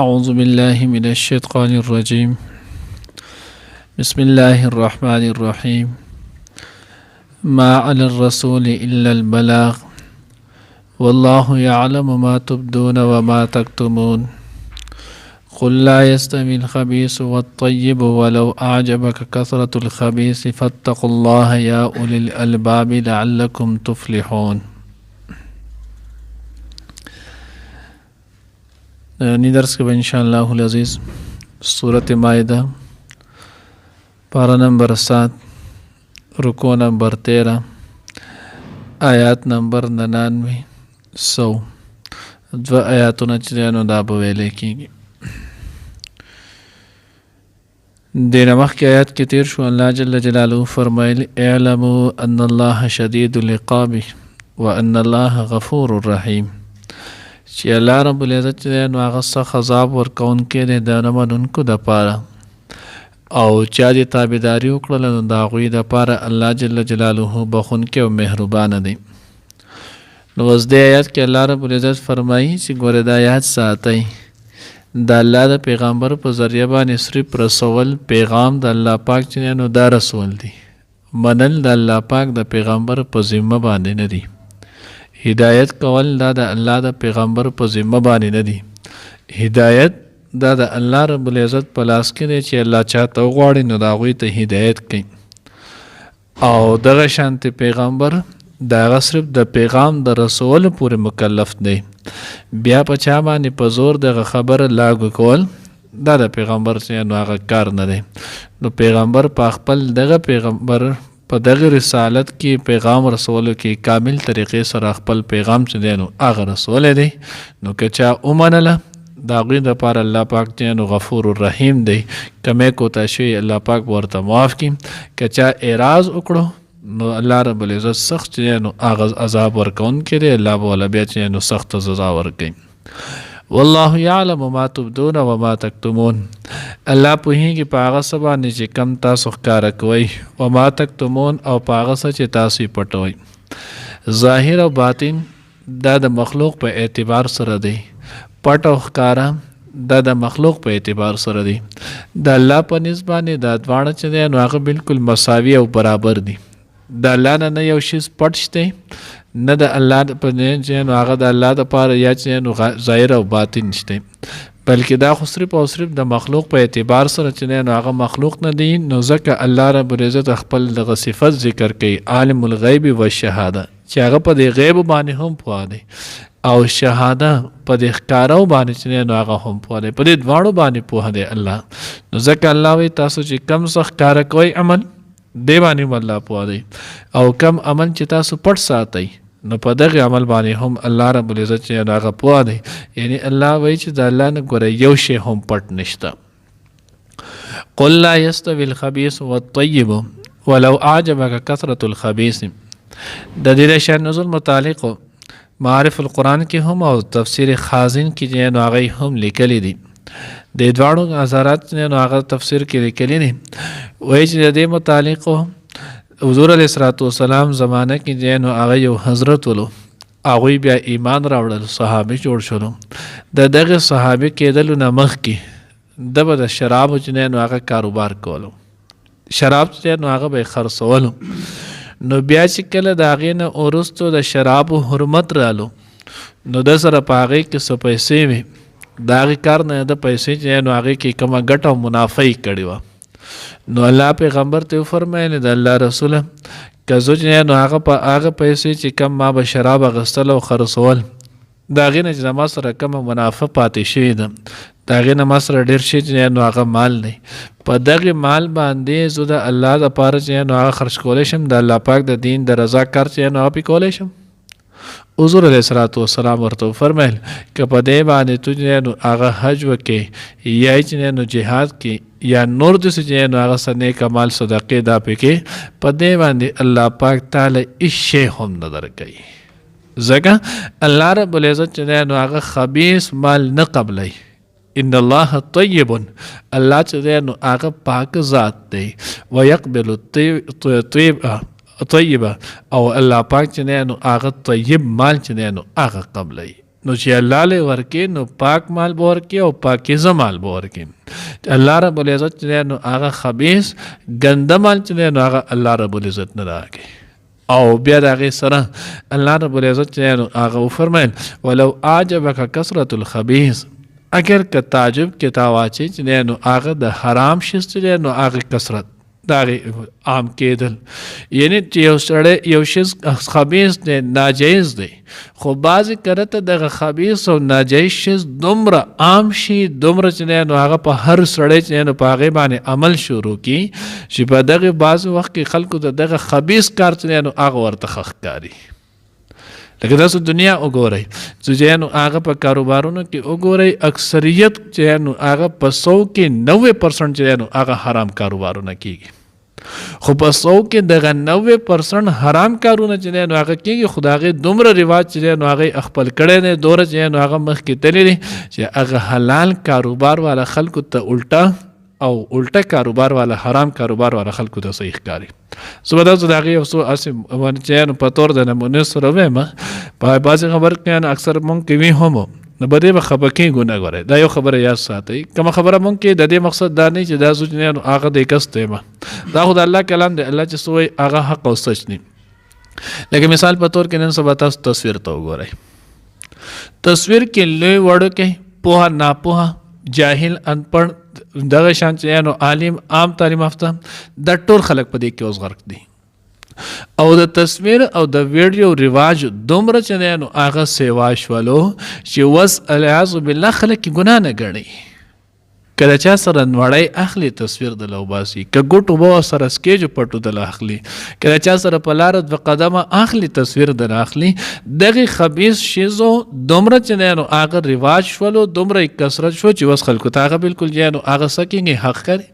أعوذ بالله من الشيطان الرجيم. بسم الله الرحمن الرحيم. ما على الرسول إلا البلاغ والله يعلم ما تبدون وما تكتمون. قل لا يستوي الخبيث والطيب ولو أعجبك كثرة الخبيث فاتقوا الله يا أولي الألباب لعلكم تفلحون. نی درس کے انشاءاللہ العزیز سورۃ مائدہ پارہ نمبر 7 رکوع نمبر 13 آیات نمبر 99 100 دو آیاتونه چې دا به ویلې کېږي. دې نه مخکې آیات کې تیر شو. الله جل جلاله فرمایل اعلموا ان الله شدید العقاب وان الله غفور رحیم، چې الله رب العزت چې نو هغه سخت عذاب ورکوونکی دی د نه منونکو دپاره، او چا دې تابعداري وکړله نو د هغوی دپاره الله جل جلاله بخونکی او مهربانه دی. نو اوس دې آیات کې الله رب العزت فرمایي چې ګوره دا یاد ساتئ، د الله د پیغمبر په ذریعه باندې صرف رسول پیغام د الله پاک چې نو دا رسول دی، منل د الله پاک د پیغمبر په ذمه باندې نه دی. هدایت کول دا د الله د پیغمبر په ذمه باندې نه دی. هدایت دا د الله رب العزت په لاس کې دی چې الله چاته وغواړي نو د هغوی ته هدایت کوي، او دغه شانتې پیغمبر د هغه صرف د پیغام د رسولو پورې مکلف دی. بیا په چا باندې په زور دغه خبره لاګو کول دا د پیغمبر چې نو هغه کار نه دی. نو پیغمبر په خپل دغه پیغمبر په دغه رسالت کې پیغام رسولو کې کامل طریقې سره خپل پیغام چې دی نو هغه رسولی دی. نو که چا ومنله د هغوی دپاره الله پاک چې نو غفور الرحیم دی، کمی کوتا شوي الله پاک ورته معاف کړي. که چا اعراض وکړو نو الله رب العزت سخت چې نو هغه عذاب ورکوونکی دی، الله به وله بیا چې نو سخت سزا ورکوي. والله یعلم ما تبدون وما تکتمون، الله پوهیږي په هغه څه باندې چې کم تاسو ښکاره کوئ، وما تکتمون او په هغه څه چې تاسو یې پټوئ. ظاهر او باطن دا د مخلوق په اعتبار سره دی، پټ او ښکاره دا د مخلوق په اعتبار سره دی. د الله په نسبت باندې دا دواړه چې دی نو هغه بالکل مساوي او برابر دي. د الله نه یو شی پټ شته، نه د الله په چې نو هغه د الله دپاره یا چې نو ظاهر او باطن شته، بلکې دا خو صرف او صرف د مخلوق په اعتبار سره چې نو هغه مخلوق نه دی. نو ځکه الله رب العزت خپل دغه صفت ذکر کوي، عالم الغیب والشهاده، چې هغه په دې غیب باندې هم پوه دی او شهاده په دې ښکارو باندې چې نو هغه هم پوه دی، په دې دواړو باندې پوه دی الله. نو ځکه الله وایي تاسو چې کم څه ښکاره کوئ عمل دې باندې هم الله پوه دی، او کم عمل چې تاسو پټ ساتئ نو په دغه عمل باندې هم الله رب العزت چې هغه پوه دی. یعنی الله وایي چې د الله نه ګوره یو شی هم پټ نشته. قل لا يستوي الخبيث والطيب ولو أعجبك كثرة الخبيث. د دې شان نزول متعلق معارف القرآن کې هم او تفسیر خازن کې چې نو هغه هم لیکلي دي. د دواړو نظرات نو هغه تفسیر کې لیکلي دي. وایي چې د دې متعلق حضور علیه السلام زمانه کې نو هغه یو حضرت ولو، هغوی بیا ایمان راوړل، صحابه جوړ شولو. د دغه صحابه کېدلو نه مخکې د به د شرابو چې نو هغه کاروبار کولو، شراب چې نو هغه به یې خرڅولو. نو بیا چې کله د هغې نه وروستو د شرابو حرمت رالو نو د سره په هغې کې څه پیسې وې، د هغې کار نه د پیسې چې نو هغې کې کومه ګټه او منافع یې کړې وه. نو الله پیغمبر ته وفرمایل د الله رسوله که زه چې نو هغه په هغه پیسې چې کم ما به شراب اخیستل او خرڅول، د هغې نه چې زما سره کومه منافع پاتې شوې ده، د هغې نه ما سره ډېر شي چې نو هغه مال دی، په دغې مال باندې زه د الله دپاره چې نو هغه خرڅ کولی شم، د الله پاک د دین د رضا کار چې نو هغه پې کولی شم. حضور علیه السلام ورته وفرمیل که په دې باندې تو چې نو هغه حج وکې یا چې نو جهاد کې یا نور داسې چې نو هغه څه نیک اعمال صدقې دا پکې، په دې باندې الله پاک تعالی هېڅ شی هم نه درکوي، ځکه الله رب العزت چې نو هغه خبیث مال نه قبلی. ان الله طیب، الله چې دی نو هغه پاک ذات دی، ویقبل طیبه، او الله پاک چې دی نو هغه طیب مال چې دی نو هغه قبلی. نو چې الله له ورکې نو پاک مال به ورکې او پاکیزه مال به ورکې. الله رب العزت چې دی نو هغه خبیث ګنده مال چې دی نو هغه الله رب العزت نه راکوي. او بیا د هغې سره الله رب العزت چې دی نو هغه وفرمیل ولو اعجبک کثرة الخبیث، اگر که تعجب کې تا واچي چې دی نو هغه د حرام شي چې دی نو هغه کثرت د هغې عام کېدل، یعنی چې یو سړی یو شیز خبیث دی ناجایز دی، خو بعضې کله ته دغه خبیث او ناجایز شیز دومره عام شي دومره چې دی نو هغه په هر سړی چې دی نو په هغې باندې عمل شروع کړي چې په دغې بعضې وخت کې خلکو د دغه خبیث کار چې دی نو هغه ورته ښه ښکاري. لکه تاسو دنیا وګورئ چې نو هغه په کاروبارونو کې وګورئ اکثریت چې نو هغه په 100 کې 90% چې نو هغه حرام کاروبارونه کیږي، خو په 100 کې دغه 90% حرام کارونه چې نو هغه کیږي، خو د هغې دومره رواج چې نو هغه خپل کړی دی دومره چې نو هغه مخکې تللی دی چې هغه حلال کاروبار والا خلکو ته الټه کاروبار والا حرام کاروبار والا خلکو ته صحیح ښکاري. زه به تاسو د هغې یو څو هسې چې په طور د نمونې سره ویم په بعضې خبر کې اکثر مونږ کې وي هم نو په دې به خفه کېږو نه. ګورئ دا یو خبره یاد ساتئ، کومه خبره مونږ کې د دې مقصد دا نه چې دا سوچ نه هغه د کس دی دا خو د الله کلام دی، الله چې څه وایي هغه حق او سچ دی. لکه مثال په طور کې نن سبا تاسو تصویر ته وګورئ، تصویر کې لوی وړوکی پوهه ناپوهه جاهل انپړ دغه شان چې نو عالم عام تعلیم یافته دا ټول خلک په دې کې اوس غرق دي. او د تصویر او د ویډیو رواج دومره چې نو هغه سیوا شولو چې وس العیاذ بالله خلک ګناه نه ګڼي. کله چا سره نوړی اخلي تصویر د لوباسي، که ګوټو به سره سکیج پټو د اخلي، کله چا سره په لار د قدمه اخلي تصویر د اخلي، دغه خبيث شیزو دومره چې نو هغه رواج شولو دومره کثرت شو چې وس خلکو ته هغه بالکل جنو هغه سکینګي حق کوي.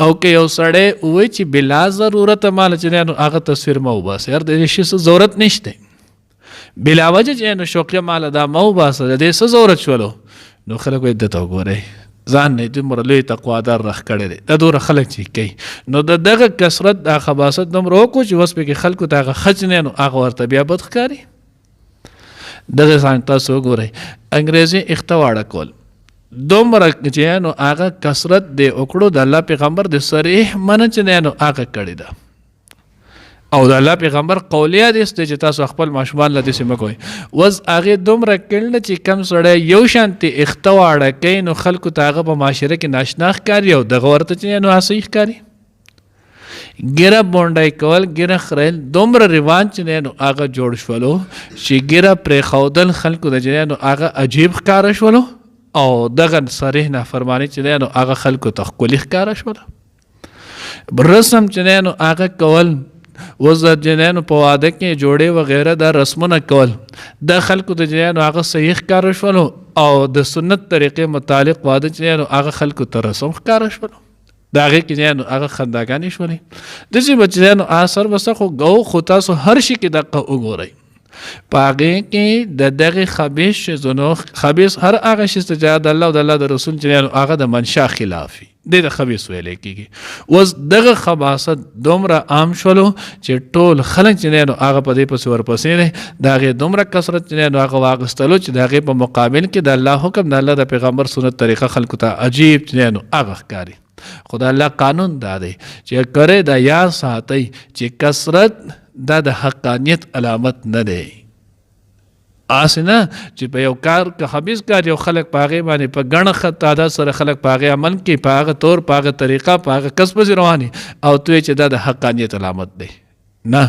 او که یو سړی وای چې بلا ضرورت مال چې نو هغه تصویر مو باسي، هر د شي ضرورت نشته بلا وجه چې نو شوقي مال دا مو باسه د څه ضرورت شولو نو خلکو دې ته وګورئ ځان نه دومره لوی تقوادار رخ کړی دی دا دومره خلک چې کوي نو د دغه کثرت د خباثت دومره وکړو چې اوس پکې خلکو ته هغه خج نه نو هغه ورته بیا بد ښکاري. دغه ځان تاسو وګورئ انګریزي اختواړه کول دومره چې نو هغه کثرت دی وکړو د الله پیغمبر د صریح منه چې نو هغه کړی ده او د الله پیغمبر قولیه دې چې تاسو خپل ماشومان له دې مکوئ وز هغه دومره کړل چې کم سړی یو شانتي اختواړه کوي نو خلکو ته هغه په معاشره کې ناشنا ښکاري او دغه ورته چې نو صحیح ښکاري. ګیره بونډای کول ګیره خریل دومره روان چې نو هغه جوړ شولو چې ګیره پرېښودل خلکو د چې نو هغه عجیب ښکاره شولو او دغه صریح نافرماني چې نو هغه خلکو ته ښکلي ښکاره شولو. رسم چې نو هغه کول وز د جنانو په واده کې جوړې وغیره د رسمونه کول د خلکو د جنانو هغه صحیح ښکاره شولو او د سنت طریقې متعلق واده چې هغه خلکو ته رسم ښکاره شولو د هغې کې جنانو هغه خنداګانې شولې داسې به جنانو اثر بسه خو ګو خو تاسو هر شي کې دقه وګورئ په هغې کې د دغې خبیث شیزونو خبیث هر هغه شي چې د الله او د الله د رسول جنانو هغه د منشا خلافي د خبيث ویلې کېږي. اوس دغه خباثت دومره عام شولو چې ټول خلک چې نو هغه په دې پسې ورپسې دی د هغې دومره کثرت چې نو هغه واخیستلو چې د هغې په مقابل کې د الله حکم د الله د پیغمبر سنت طریقه خلکو ته عجیب چې نو هغه ښکاري. خو د الله قانون دا دی چې کرے د یاد ساتئ چې کثرت دا د حقانیت علامت نه دی. آسنه چې په یو کار که خبیث کار یو خلک په هغې باندې په ګڼه تعداد سره خلک په هغې عمل کې په هغه طور په هغه طریقه په هغه کس پسې رواني او تو چې دا د حقانیت علامت دی نه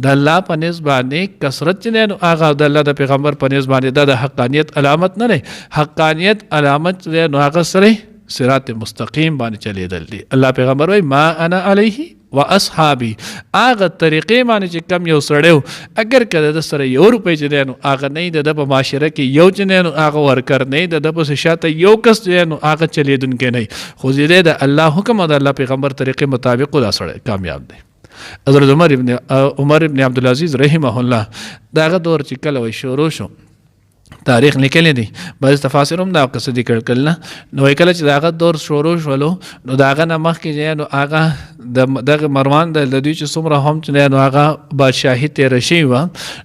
د الله په نسبت باندې کثرت چې نو هغه د الله د پیغمبر په نسبت باندې دا د حقانیت علامت نه دی. حقانیت علامت چې نو هغه سره صراط مستقیم باندې چلیدل دي. الله پیغمبر وایي ما انا علیه و اصحابي هغه طریقې باندې چې کم یو سړی اگر که د سره یو روپۍ چې دی نو هغه نه د په معاشره کې یو چې نو هغه ورکر نه د پسې شاته یو کس چې نو هغه چلیدونکی نه خو زیاده د الله حکم او د الله پیغمبر طریقې مطابق دا سړی کامیاب دی. حضرت عمر ابن عبدالعزیز رحمه الله دغه دور چې کله وی شروع شو تاریخ لیکلی دی. بعض تفاسیر هم دا قصه ذکر کړل نو کله چې داغه دور شروع شولو نو داغه نه مخکې نو هغه دغه مروان د دوی چې څومره هم چې نو هغه بادشاهي تیر شي و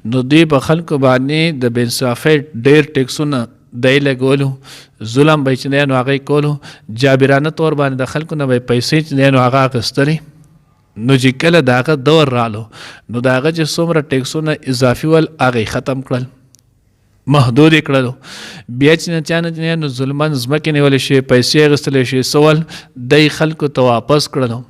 نو دوی په خلکو باندې د بې انصافۍ ډېر ټیکسونه دی لګولو، ظلم به چې نو هغه کولو، جابرانه طور باندې د خلکو نه به پیسې چې نو هغه اخیستلې. نو چې کله داغه دور رالو نو داغه چې څومره ټیکسونه اضافي ول هغه ختم کړل، محدود یې کړلو. بیا چې چانه نو ظلمن ځمکې نیولی شي، پیسې اخیستلی شي، سول دی خلکو ته واپس کړلو.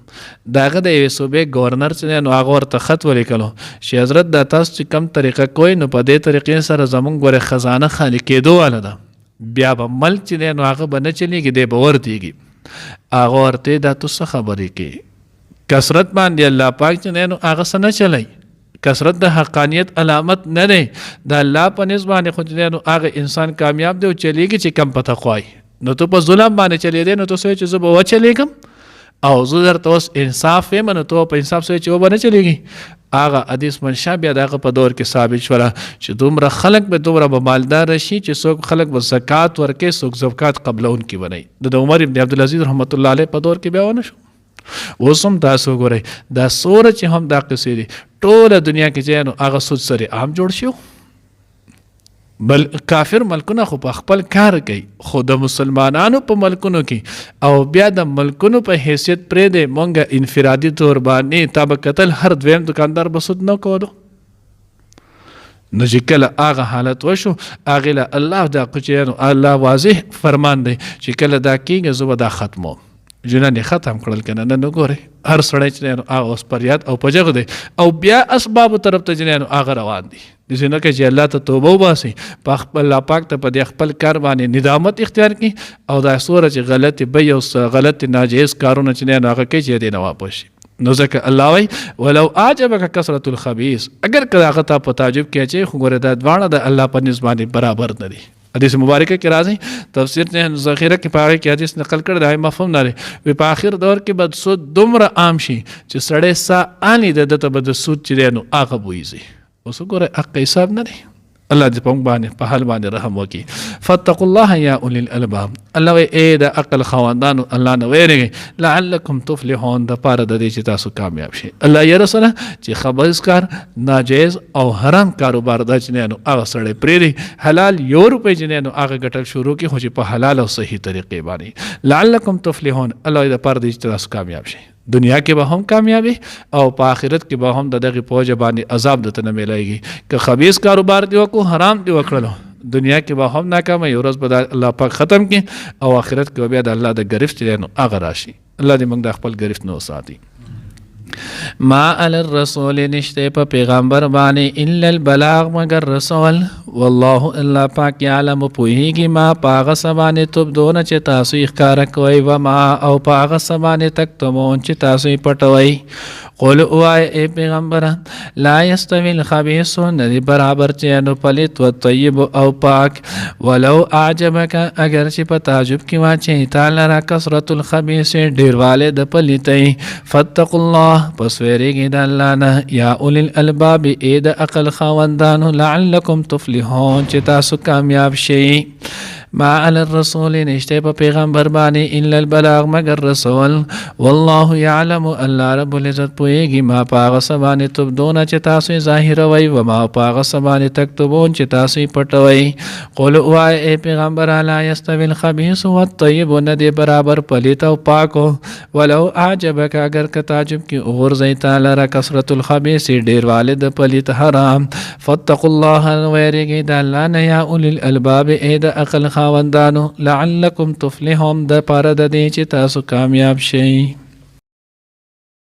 داغه د یوې صوبې ګورنر چې نو هغه ورته خط ولیکلو چې حضرت دا تاسو چې کم طریقه کوئ نو په دې طریقې سره زمونږ ګورې خزانه خالي کېدو واله ده، بیا به ملک چې نو هغه به نه چلېږي، دی به ورتېږي. هغه ورته دا تو څه خبرې کوي؟ کثرت باندې الله پاک چې نو هغه څه نه چلی، کثرت د حقانیت علامت نه دی. د الله په نسبت باندې خو نو هغه انسان کامیاب دی او چلیږي چې کم پته خوای. نو تو په ظلم باندې چلیدې نو تو سوچ چې زه به وچلیږم او زه درته اوس انصاف یم نو تو په انصاف سوچ چې و به نه چلیږي. هغه حدیث منشا بیا دغه په دور کې ثابت شوله چې دومره خلک به دومره به مالدار شي چې څوک خلک به زکات ورکوي، څوک زکات قبلونکي بنئ. د عمر ابن عبدالعزیز رحمت الله علیه په دور کې بیا ونه شو. اوس هم تاسو ګورئ دا سوره چې هم دا قصې دي ټوله دنیا کې چې نو هغه سود سره عام جوړ شو. بل کافر ملکونه خو په خپل کار کوي، خو د مسلمانانو په ملکونو کې او بیا د ملکونو په حیثیت پرې دی مونږه انفرادي طور باندې تا به کتل هر دویم دکاندار به سود نه کولو. نو چې کله هغه حالت وشو هغې له الله دا چې الله واضح فرمان دی چې کله دا کېږي زه به دا ختموم. جنان یې ختم کړل که نه. نو ګورئ هر سړی چې هغه اوس پریاد او په جغ دی او بیا اسبابو طرف ته چې هغه روان دي. داسې نه کوي چې الله ته توبه وباسي، په خپل الله پاک ته په دې خپل کار باندې ندامت اختیار کړي او دا څومره چې غلطې بیې او غلطې ناجایز کارونه چې هغه کوي چې دې نه واپس شي. نو ځکه الله وایي ولو اعجبک کثرة الخبیث، اگر که هغه تا په تعجب کې اچوي خو ګوره دا دواړه د الله په نسبت باندې برابر نه دي. حدیث مبارکه کې راځي تفسیر نه ذخیره کې پاره کې حدیث نقل کړ دی مفهوم نه لري په اخر دور کې بد سود دومره عام شي چې سړی سا اني د ته بد سود چې نو هغه بويزي. اوس ګوره حق حساب نه دی. الله دې په باندې په حال باندې رحم وکړي. فاتقوا الله یا اولی الالباب. الله وی اے د عقل خواندانو الله نه ویریږي لعلکم تفلحون د پاره د دې چې تاسو کامیاب شئ. الله یې رسوله چې خبیث کار، ناجیز او حرام کاروبار دا چې نو هغه سړی پرېږدي، حلال یو روپۍ چې نو هغه ګټل شروع کړي خو چې په حلال او صحیح طریقې باندې. لعلکم تفلحون الله د پاره د چې تاسو کامیاب شئ، دنیا کې به هم کامیابی او په آخرت کې به هم د دغه پوجا باندې عذاب دته نه ملایږي. که خبیث کاروبار دی وکړو، حرام دی وکړلو، دنیا کې به هم ناکامه، یو ورځ به الله پاک ختم کړي او آخرت کې بیا د الله د گرفت نو هغه راشي. الله دې موږ د خپل گرفت نو ساتي. ما علی الرسول نشته په پیغمبر باندې الا البلاغ مگر رسول. والله الله پاک یعلم پوهیږي ما پاغه سبانه تبدون چې تاسو ښکارا کوي و ما او پاغه سبانه تکتمون چې تاسو پټوي. قل اوای ای پیغمبر لا یستوی الخبیث ندی برابر چې نو پلیت و طیب او پاک. ولو اعجبک اگر چې په تعجب کې واچي تعالی را کثرت الخبیث ډیرواله د پلیتای. فتقوا الله پس ویریږي د الله نه یا اولی الالباب ای د عقل خاوندانو لعلکم تفلحون چې تاسو کامیاب شئ. ما علی الرسول نشته په پیغمبر باندې الا البلاغ مگر رسول. والله یعلم الله رب العزت پوهیږي ما پاغه سبانه تبدون چې تاسو ظاهروي و ما پاغه سبانه تکتبون چې تاسو پټوي. قل وای ای پیغمبر لا یستوی الخبیث والطیب ندی برابر پلیت او پاکو. ولو اعجبک اگر که تعجب کی اور زی تعالی را کثرت الخبیث ډیر والد پلیت حرام. فتقوا الله ویریږي د الله نه یا اولی الالباب ای د عقل خاوندانو لعلکم تفلحون د پاره د دې چې تاسو کامیاب شئ.